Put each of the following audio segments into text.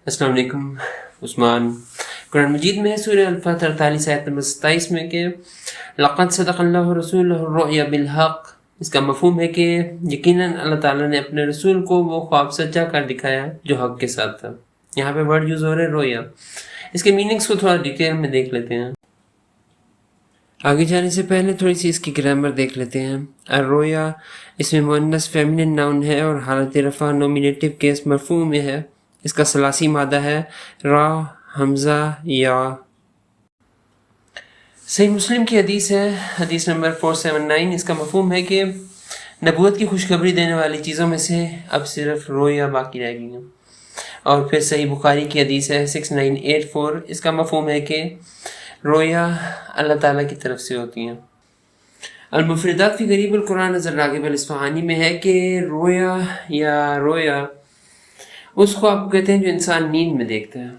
अस्सलाम वालेकुम। उस्मान कुरान मजीद में है सूरह अल-फतह 48 आयत नंबर 27 में कि लक़द सदक़ल्लाहु रसूलहु अर्रुया बिल-हक़। इसका मफ़हूम है कि यकीनन अल्लाह ताला ने अपने रसूल को वो ख्वाब सच्चा कर दिखाया जो हक़ के साथ था। यहाँ पे वर्ड यूज़ हो रहा है रोया। इसके मीनिंग्स को थोड़ा डिटेल में देख लेते हैं। आगे जाने से पहले थोड़ी सी इसकी ग्रामर देख लेते हैं। अर्रोया इसमें मुअन्नस फेमिनिन नाउन है और हालत रफ़ा नोमिनेटिव केस मरफ़ू में है। इसका सलासी मादा है रा हमज़ा या। सही मुस्लिम की हदीस है, हदीस नंबर 479। इसका मफ़हूम है कि नबूवत की खुशखबरी देने वाली चीज़ों में से अब सिर्फ रोया बाकी रह गई हैं। और फिर सही बुखारी की हदीस है 6984। इसका मफ़हूम है कि रोया अल्लाह ताला की तरफ से होती हैं। अल-मुफ़रदात फ़ी ग़रीब अल-कुरान नज़र राग़िब अल-इस्फ़हानी में है कि रोया या रोया उस ख्वाब को कहते हैं जो इंसान नींद में देखता है।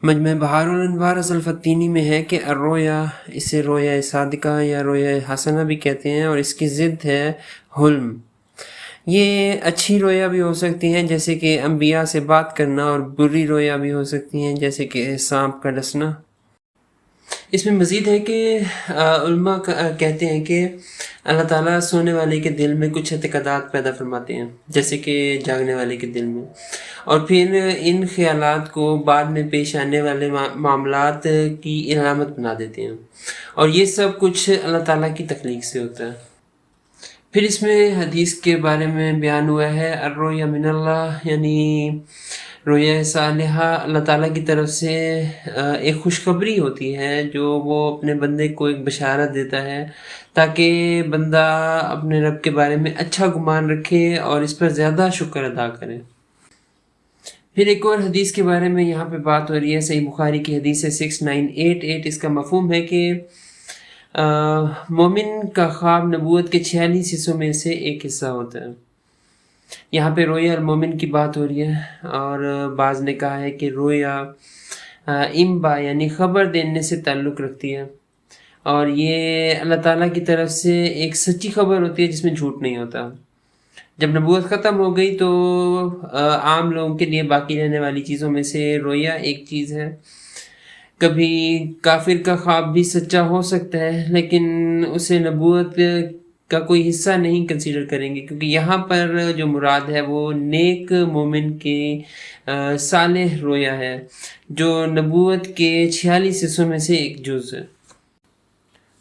मजमे बहारुल अनवार अज़लफ़त्तीनी में है कि अर्रोया इसे रोया सादिका या रोया हसना भी कहते हैं और इसकी ज़िद है हुल्म। ये अच्छी रोया भी हो सकती हैं जैसे कि अंबिया से बात करना, और बुरी रोया भी हो सकती हैं जैसे कि सांप का डसना। इसमें मज़ीद है कि उलमा कहते हैं कि अल्लाह ताला सोने वाले के दिल में कुछ एतक़ादात पैदा फरमाते हैं जैसे कि जागने वाले के दिल में, और फिर इन ख़यालात को बाद में पेश आने वाले मामलात की इलामत बना देते हैं, और ये सब कुछ अल्लाह ताला की तख्लीक से होता है। फिर इसमें हदीस के बारे में बयान हुआ है अर्रोया मिनल्लाह, यानी रोया सालिहा अल्लाह ताला की तरफ से एक खुशखबरी होती है जो वो अपने बंदे को एक बशारत देता है ताकि बंदा अपने रब के बारे में अच्छा गुमान रखे और इस पर ज़्यादा शुक्र अदा करे। फिर एक और हदीस के बारे में यहाँ पे बात हो रही है, सही बुखारी की हदीस है 6988। इसका मफ़हूम है कि मोमिन का ख्वाब नबूवत के 46 हिस्सों में से एक हिस्सा होता है। यहाँ पे रोया मोमिन की बात हो रही है, और बाज़ ने कहा है कि रोया इम्बा यानी ख़बर देने से ताल्लुक़ रखती है, और ये अल्लाह ताला की तरफ से एक सच्ची ख़बर होती है जिसमें झूठ नहीं होता। जब नबूवत ख़त्म हो गई तो आम लोगों के लिए बाकी रहने वाली चीज़ों में से रोया एक चीज़ है। कभी काफिर का ख्वाब भी सच्चा हो सकता है लेकिन उसे नबूवत का कोई हिस्सा नहीं कंसीडर करेंगे, क्योंकि यहाँ पर जो मुराद है वो नेक मोमिन के सालेह रोया है जो नबूवत के 46 हिस्सों में से एक जुज़ है।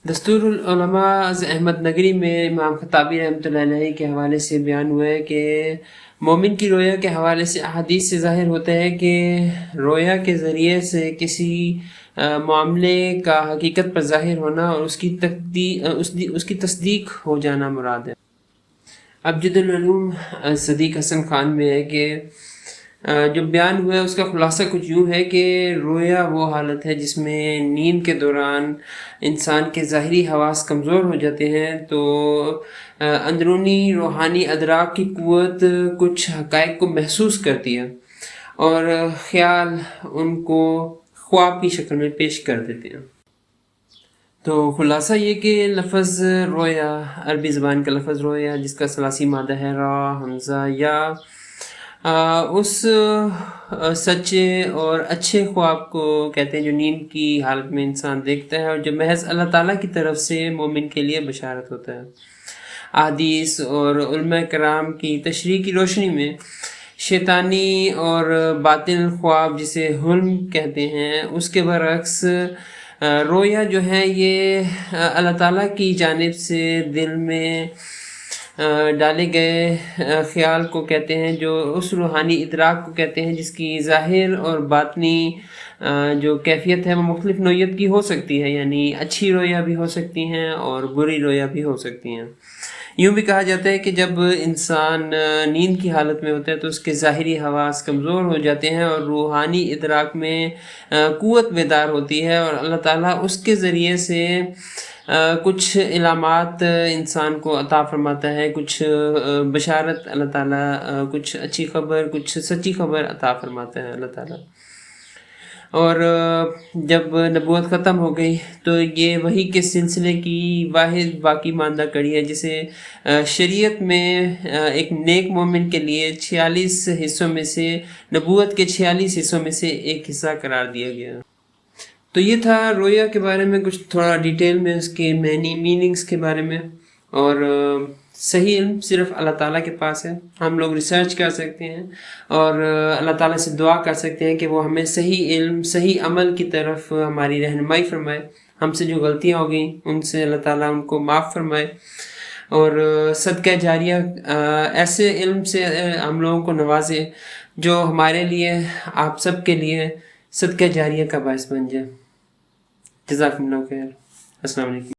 दस्तूरुल उलमा अहमद नगरी में इमाम खत्ताबी रहमतुल्लाह अलैह के हवाले से बयान हुआ है कि मोमिन की रोया के हवाले से अहादीस से ज़ाहिर होता है कि रोया के ज़रिए से किसी मामले का हकीकत पर ज़ाहिर होना और उसकी तस्दीक हो जाना मुराद है। अब्जदुल उलूम सदीक हसन खान में है कि जो बयान हुआ है उसका खुलासा कुछ यूँ है कि रोया वो हालत है जिसमें नींद के दौरान इंसान के ज़ाहिरी हवास कमज़ोर हो जाते हैं, तो अंदरूनी रूहानी अदराक की क़ुव्वत कुछ हक़ाइक़ को महसूस करती है और ख़याल उनको ख्वाब की शक्ल में पेश कर देते हैं। तो खुलासा ये कि लफ़्ज़ रोया अरबी ज़बान का लफ़्ज़ रोया जिसका सलासी मादा है रा हमज़ा या उस सच्चे और अच्छे ख्वाब को कहते हैं जो नींद की हालत में इंसान देखता है और जो महज अल्लाह ताला की तरफ से मोमिन के लिए बशारत होता है। अहादीस और उलमा कराम की तशरीह की रोशनी में शैतानी और बातिल ख्वाब जिसे हुल्म कहते हैं उसके बरअक्स रोया जो है ये अल्लाह ताला की जानिब से दिल में डाले गए ख़याल को कहते हैं, जो उस रूहानी इदराक को कहते हैं जिसकी ज़ाहिर और बातनी जो कैफियत है वो मुख्तलिफ नौइयत की हो सकती है, यानी अच्छी रोया भी हो सकती हैं और बुरी रोया भी हो सकती हैं। यूँ भी कहा जाता है कि जब इंसान नींद की हालत में होता है तो उसके ज़ाहिरी हवास कमज़ोर हो जाते हैं और रूहानी इदराक में क़ुव्वत बेदार होती है, और अल्लाह ताला उसके ज़रिए से कुछ इलामात इंसान को अता फरमाता है, कुछ बशारत अल्लाह ताला कुछ अच्छी ख़बर कुछ सच्ची ख़बर अता फरमाता है अल्लाह ताला। اور جب نبوت ختم ہو گئی تو یہ وحی کے سلسلے کی واحد باقی ماندہ کڑی ہے، جسے شریعت میں ایک نیک مومن کے لیے 46 حصوں میں سے، نبوت کے 46 حصوں میں سے ایک حصہ قرار دیا گیا۔ تو یہ تھا رویا کے بارے میں کچھ تھوڑا ڈیٹیل میں، اس کے معنی میننگز کے بارے میں، اور صحیح علم صرف اللہ تعالیٰ کے پاس ہے۔ ہم لوگ ریسرچ کر سکتے ہیں اور اللہ تعالیٰ سے دعا کر سکتے ہیں کہ وہ ہمیں صحیح علم، صحیح عمل کی طرف ہماری رہنمائی فرمائے۔ ہم سے جو غلطیاں ہو گئیں ان سے اللہ تعالیٰ ان کو معاف فرمائے، اور صدقہ جاریہ ایسے علم سے ہم لوگوں کو نوازے جو ہمارے لیے، آپ سب کے لیے صدقہ جاریہ کا باعث بن جائے۔ جزاکم اللہ خیر۔ السلام علیکم۔